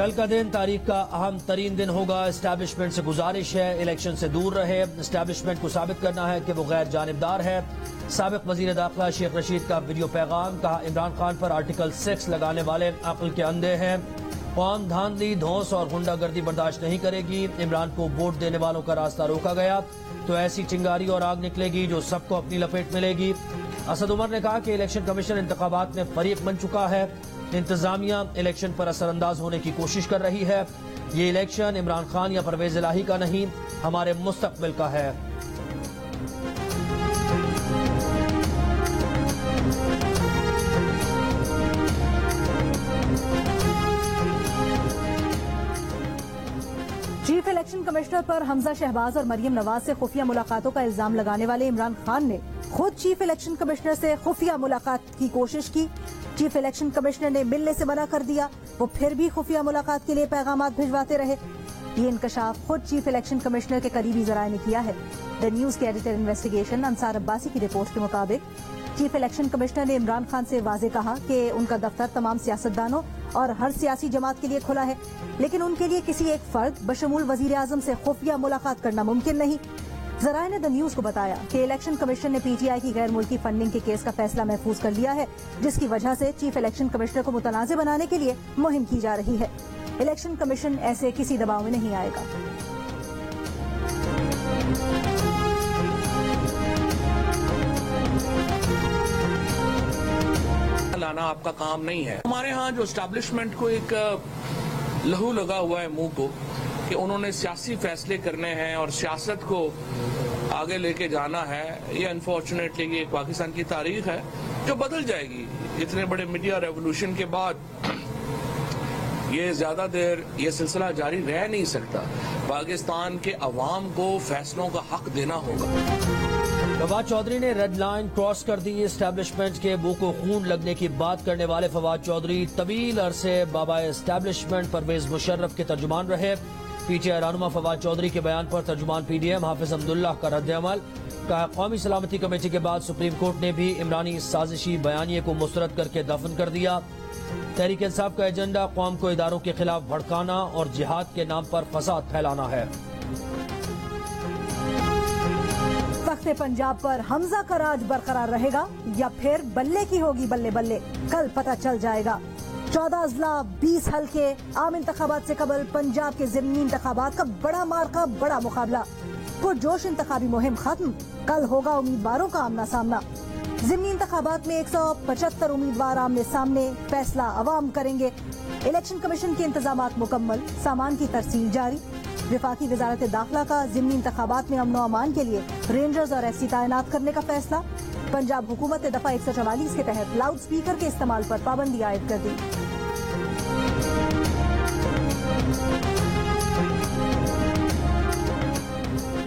کل کا دن تاریخ کا اہم ترین دن ہوگا. اسٹیبلشمنٹ سے گزارش ہے الیکشن سے دور رہے. اسٹیبلشمنٹ کو ثابت کرنا ہے کہ وہ غیر جانبدار ہے. سابق وزیر داخلہ شیخ رشید کا ویڈیو پیغام. کہا عمران خان پر آرٹیکل 6 لگانے والے عقل کے اندھے ہیں. قوم دھاندلی دھوس اور غنڈہ گردی برداشت نہیں کرے گی. عمران کو ووٹ دینے والوں کا راستہ روکا گیا تو ایسی چنگاری اور آگ نکلے گی جو سب کو اپنی لپیٹ ملے گی. اسد عمر نے کہا کہ الیکشن کمیشن انتخابات میں فریق بن چکا ہے. انتظامیہ الیکشن پر اثر انداز ہونے کی کوشش کر رہی ہے. یہ الیکشن عمران خان یا پرویز الہی کا نہیں، ہمارے مستقبل کا ہے. چیف الیکشن کمشنر پر حمزہ شہباز اور مریم نواز سے خفیہ ملاقاتوں کا الزام لگانے والے عمران خان نے خود چیف الیکشن کمشنر سے خفیہ ملاقات کی کوشش کی. چیف الیکشن کمشنر نے ملنے سے منع کر دیا. وہ پھر بھی خفیہ ملاقات کے لیے پیغامات بھجواتے رہے. یہ انکشاف خود چیف الیکشن کمشنر کے قریبی ذرائع نے کیا ہے. دا نیوز کے ایڈیٹر انویسٹیگیشن انصار عباسی کی رپورٹ کے مطابق چیف الیکشن کمشنر نے عمران خان سے واضح کہا کہ ان کا دفتر تمام سیاستدانوں اور ہر سیاسی جماعت کے لیے کھلا ہے، لیکن ان کے لیے کسی ایک فرد بشمول وزیر اعظم سے خفیہ ملاقات کرنا ممکن نہیں. ذرائع نے دا نیوز کو بتایا کہ الیکشن کمیشن نے پی ٹی آئی کی غیر ملکی فنڈنگ کے کیس کا فیصلہ محفوظ کر لیا ہے، جس کی وجہ سے چیف الیکشن کمشنر کو متنازع بنانے کے لیے مہم کی جا رہی ہے. الیکشن کمیشن ایسے کسی دباؤ میں نہیں آئے گا. لانا آپ کا کام نہیں ہے. ہمارے ہاں جو اسٹیبلشمنٹ کو ایک لہو لگا ہوا ہے منہ کو کہ انہوں نے سیاسی فیصلے کرنے ہیں اور سیاست کو آگے لے کے جانا ہے. یہ انفارچونیٹلی یہ پاکستان کی تاریخ ہے جو بدل جائے گی. اتنے بڑے میڈیا ریولوشن کے بعد یہ زیادہ دیر یہ سلسلہ جاری رہ نہیں سکتا. پاکستان کے عوام کو فیصلوں کا حق دینا ہوگا. فواد چودھری نے ریڈ لائن کراس کر دی. اسٹیبلشمنٹ کے منہ کو خون لگنے کی بات کرنے والے فواد چودھری طویل عرصے بابا اسٹیبلشمنٹ پرویز مشرف کے ترجمان رہے. پی ٹی آئی رہنما فواد چودھری کے بیان پر ترجمان پی ڈی ایم حافظ عبداللہ کا رد عمل. کہا قومی سلامتی کمیٹی کے بعد سپریم کورٹ نے بھی عمرانی سازشی بیانیے کو مسترد کر کے دفن کر دیا. تحریک انصاف کا ایجنڈا قوم کو اداروں کے خلاف بھڑکانا اور جہاد کے نام پر فساد پھیلانا ہے. وقت پنجاب پر حمزہ کا راج برقرار رہے گا یا پھر بلے کی ہوگی بلے بلے، کل پتہ چل جائے گا. 14 اضلاع 20 حلقے. عام انتخابات سے قبل پنجاب کے ضمنی انتخابات کا بڑا مارکا، بڑا مقابلہ. پرجوش انتخابی مہم ختم، کل ہوگا امیدواروں کا آمنا سامنا. ضمنی انتخابات میں 175 امیدوار آمنے سامنے، فیصلہ عوام کریں گے. الیکشن کمیشن کے انتظامات مکمل، سامان کی ترسیل جاری. وفاقی وزارت داخلہ کا ضمنی انتخابات میں امن و امان کے لیے رینجرز اور ایف سی تعینات کرنے کا فیصلہ. پنجاب حکومت نے دفعہ 144 کے تحت لاؤڈ سپیکر کے استعمال پر پابندی عائد کر دی.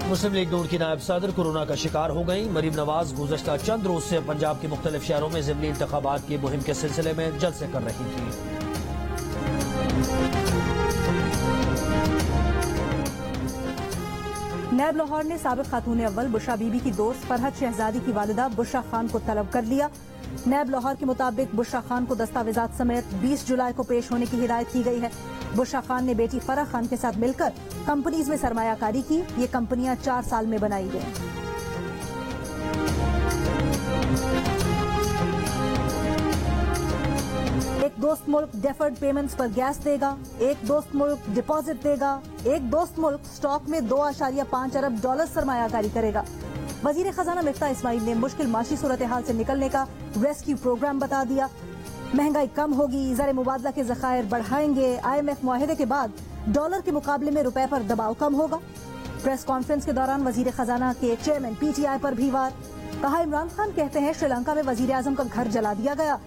مسلم لیگ نون کی نائب صدر کورونا کا شکار ہو گئیں. مریم نواز گزشتہ چند روز سے پنجاب کے مختلف شہروں میں ضمنی انتخابات کی مہم کے سلسلے میں جلسے کر رہی تھی. نیب لاہور نے سابق خاتون اول بشرا بی بی کی دوست فرحت شہزادی کی والدہ بشرا خان کو طلب کر لیا. نیب لاہور کے مطابق بشرا خان کو دستاویزات سمیت 20 جولائی کو پیش ہونے کی ہدایت کی گئی ہے. بشرا خان نے بیٹی فرح خان کے ساتھ مل کر کمپنیز میں سرمایہ کاری کی. یہ کمپنیاں 4 سال میں بنائی گئیں. ایک دوست ملک ڈیفرڈ پیمنٹس پر گیس دے گا، ایک دوست ملک ڈپازٹ دے گا، ایک دوست ملک سٹاک میں 2.5 ارب ڈالر سرمایہ کاری کرے گا. وزیر خزانہ مفتاح اسماعیل نے مشکل معاشی صورتحال سے نکلنے کا ریسکیو پروگرام بتا دیا. مہنگائی کم ہوگی، زر مبادلہ کے ذخائر بڑھائیں گے. IMF معاہدے کے بعد ڈالر کے مقابلے میں روپے پر دباؤ کم ہوگا. پریس کانفرنس کے دوران وزیر خزانہ کے چیئرمین پی ٹی آئی پر بھی وار. کہا عمران خان کہتے ہیں شری لنکا میں وزیر اعظم کا گھر جلا دیا گیا،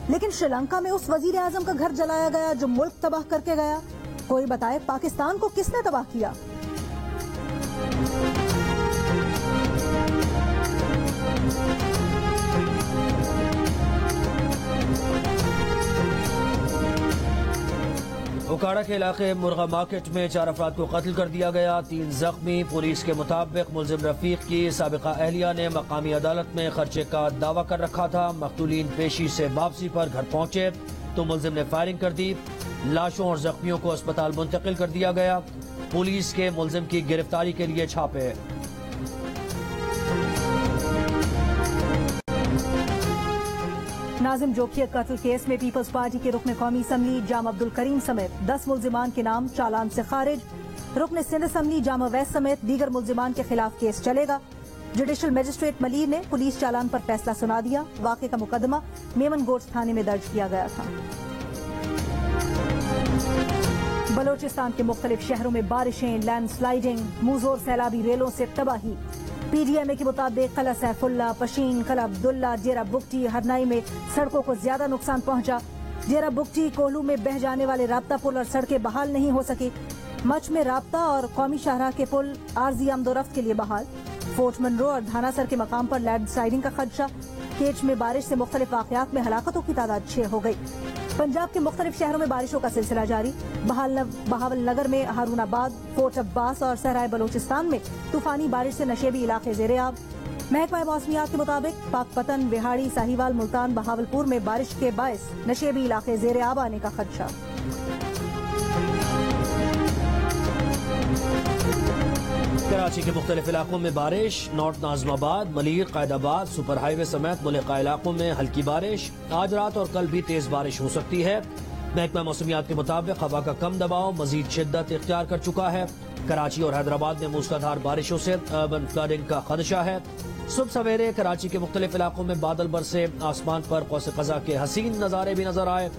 لیکن شری لنکا میں اس وزیر اعظم کا گھر جلایا گیا جو ملک تباہ کر کے گیا. کوئی بتائے پاکستان کو کس نے تباہ کیا؟ اوکاڑا کے علاقے مرغا مارکیٹ میں 4 افراد کو قتل کر دیا گیا، 3 زخمی. پولیس کے مطابق ملزم رفیق کی سابقہ اہلیہ نے مقامی عدالت میں خرچے کا دعویٰ کر رکھا تھا. مقتولین پیشی سے واپسی پر گھر پہنچے تو ملزم نے فائرنگ کر دی. لاشوں اور زخمیوں کو اسپتال منتقل کر دیا گیا. پولیس کے ملزم کی گرفتاری کے لیے چھاپے. ناظم جوکھیا قتل کیس میں پیپلز پارٹی کے رکن قومی اسمبلی جامع عبدالکریم سمیت 10 ملزمان کے نام چالان سے خارج. رکن سندھ اسمبلی جامع ویس سمیت دیگر ملزمان کے خلاف کیس چلے گا. جوڈیشل مجسٹریٹ ملیر نے پولیس چالان پر فیصلہ سنا دیا. واقعے کا مقدمہ میمن گوٹس تھانے میں درج کیا گیا تھا. بلوچستان کے مختلف شہروں میں بارشیں، لینڈ سلائیڈنگ، موزور سیلابی ریلوں سے تباہی. پی ڈی ایم اے کے مطابق قلعہ سیف اللہ، پشین، قلعہ عبداللہ، ڈیرہ بگٹی، ہرنائی میں سڑکوں کو زیادہ نقصان پہنچا. ڈیرہ بگٹی کوہلو میں بہہ جانے والے رابطہ پل اور سڑکیں بحال نہیں ہو سکی. مچ میں رابطہ اور قومی شاہراہ کے پل عارضی آمد و رفت کے لیے بحال. فورٹ منرو اور دھانا سر کے مقام پر لینڈ سلائیڈنگ کا خدشہ. کیچ میں بارش سے مختلف واقعات میں ہلاکتوں کی تعداد 6 ہو گئی. پنجاب کے مختلف شہروں میں بارشوں کا سلسلہ جاری. بہاول نگر میں، ہارون آباد، فورٹ عباس اور صحرائے بلوچستان میں طوفانی بارش سے نشیبی علاقے زیر آب. محکمہ موسمیات کے مطابق پاک پتن، بہاڑی، ساہیوال، ملتان، بہاولپور میں بارش کے باعث نشیبی علاقے زیر آب آنے کا خدشہ. کراچی کے مختلف علاقوں میں بارش. نارتھ ناظم آباد، ملیر، قائد آباد، سپر ہائی وے سمیت ملحقہ علاقوں میں ہلکی بارش. آج رات اور کل بھی تیز بارش ہو سکتی ہے. محکمہ موسمیات کے مطابق ہوا کا کم دباؤ مزید شدت اختیار کر چکا ہے. کراچی اور حیدرآباد میں موسلادھار بارشوں سے اربن فلڈنگ کا خدشہ ہے. صبح سویرے کراچی کے مختلف علاقوں میں بادل برسے. آسمان پر قوس قزح کے حسین نظارے بھی نظر آئے.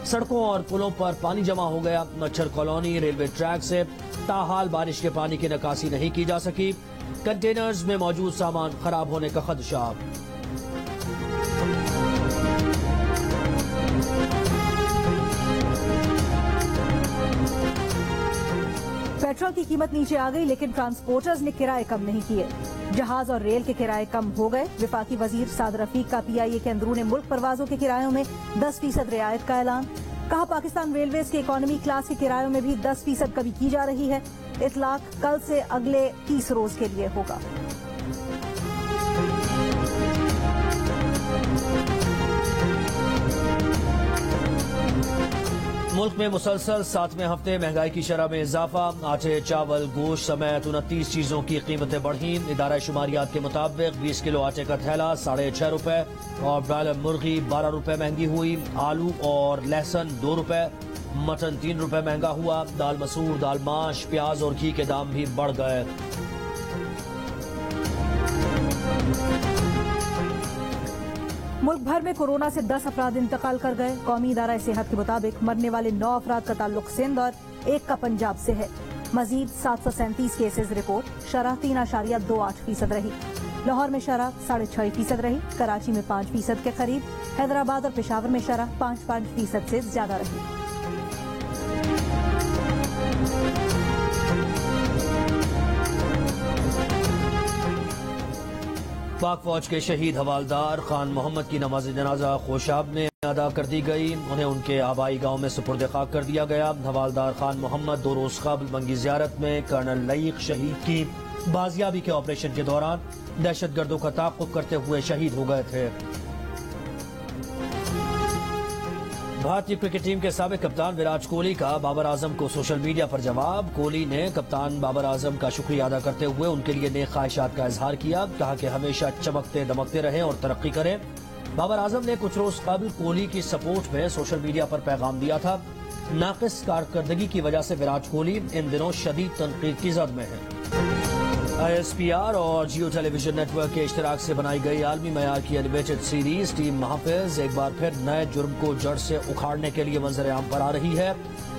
سڑکوں اور پلوں پر پانی جمع ہو گیا. مچھر کالونی ریلوے ٹریک سے تاحال بارش کے پانی کی نکاسی نہیں کی جا سکی. کنٹینرز میں موجود سامان خراب ہونے کا خدشہ. پیٹرول کی قیمت نیچے آ گئی لیکن ٹرانسپورٹرز نے کرائے کم نہیں کیے. جہاز اور ریل کے کرائے کم ہو گئے. وفاقی وزیر سعد رفیق کا پی آئی اے کے اندرون ملک پروازوں کے کرایوں میں 10% رعایت کا اعلان. کہا پاکستان ریلویز کے اکانومی کلاس کے کرایوں میں بھی 10% کمی کی جا رہی ہے. اطلاق کل سے اگلے 30 روز کے لیے ہوگا. ملک میں مسلسل 7ویں ہفتے مہنگائی کی شرح میں اضافہ. آٹے، چاول، گوشت سمیت 29 چیزوں کی قیمتیں بڑھیں. ادارہ شماریات کے مطابق 20 کلو آٹے کا تھیلا 6.5 روپے اور برائلر مرغی 12 روپے مہنگی ہوئی. آلو اور لہسن 2 روپے. مٹن 3 روپے مہنگا ہوا. دال مسور، دال ماش، پیاز اور گھی کے دام بھی بڑھ گئے. ملک بھر میں کورونا سے 10 افراد انتقال کر گئے. قومی ادارہ صحت کے مطابق مرنے والے 9 افراد کا تعلق سندھ اور 1 کا پنجاب سے ہے. مزید 737 کیسز رپورٹ. شرح 3.28% رہی. لاہور میں شرح 6.5% رہی. کراچی میں 5% کے قریب. حیدرآباد اور پشاور میں شرح 5% سے زیادہ رہی. پاک فوج کے شہید حوالدار خان محمد کی نماز جنازہ خوشاب میں ادا کر دی گئی. انہیں ان کے آبائی گاؤں میں سپرد خاک کر دیا گیا. حوالدار خان محمد 2 روز قبل منگی زیارت میں کرنل لئیق شہید کی بازیابی کے آپریشن کے دوران دہشت گردوں کا تعاقب کرتے ہوئے شہید ہو گئے تھے. بھارتی کرکٹ ٹیم کے سابق کپتان وراٹ کوہلی کا بابر اعظم کو سوشل میڈیا پر جواب. کوہلی نے کپتان بابر اعظم کا شکریہ ادا کرتے ہوئے ان کے لیے نیک خواہشات کا اظہار کیا. کہا کہ ہمیشہ چمکتے دمکتے رہیں اور ترقی کریں. بابر اعظم نے کچھ روز قبل کوہلی کی سپورٹ میں سوشل میڈیا پر پیغام دیا تھا. ناقص کارکردگی کی وجہ سے وراٹ کوہلی ان دنوں شدید تنقید کی زد میں ہیں. آئی ایس پی آر اور جیو ٹیلی ویژن نیٹ ورک کے اشتراک سے بنائی گئی عالمی معیار کی اینیمیٹڈ سیریز ٹیم محافظ ایک بار پھر نئے جرم کو جڑ سے اکھاڑنے کے لیے منظر عام پر آ رہی ہے.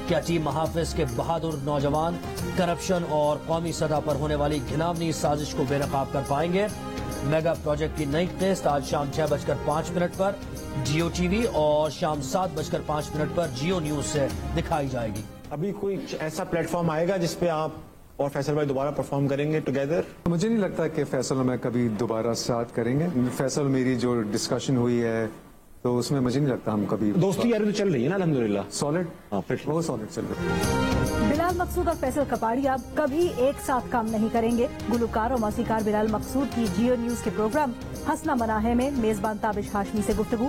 کیا ٹیم محافظ کے بہادر نوجوان کرپشن اور قومی سطح پر ہونے والی گھناونی سازش کو بے نقاب کر پائیں گے؟ میگا پروجیکٹ کی نئی قسط آج شام 6:05 پر جیو ٹی وی اور شام 7:05 پر جیو نیوز سے دکھائی جائے گی. ابھی کوئی ایسا پلیٹ فارم آئے گا جس پہ آپ اور فیصل بھائی دوبارہ پرفارم کریں گے ٹوگیدر؟ مجھے نہیں لگتا کہ فیصل اور میں کبھی دوبارہ ساتھ کریں گے. فیصل میری جو ڈسکشن ہوئی ہے تو اس میں مجھے نہیں لگتا ہم کبھی. دوستی یاری تو چل رہی ہے نا الحمدللہ. سالڈ بہت سالڈ چل رہی ہے. بلال مقصود اور فیصل کپاڑی اب کبھی ایک ساتھ کام نہیں کریں گے. گلوکار اور موسیقار بلال مقصود کی جیو نیوز کے پروگرام ہنسنا مناہے میں میزبان تابش ہاشمی سے گفتگو.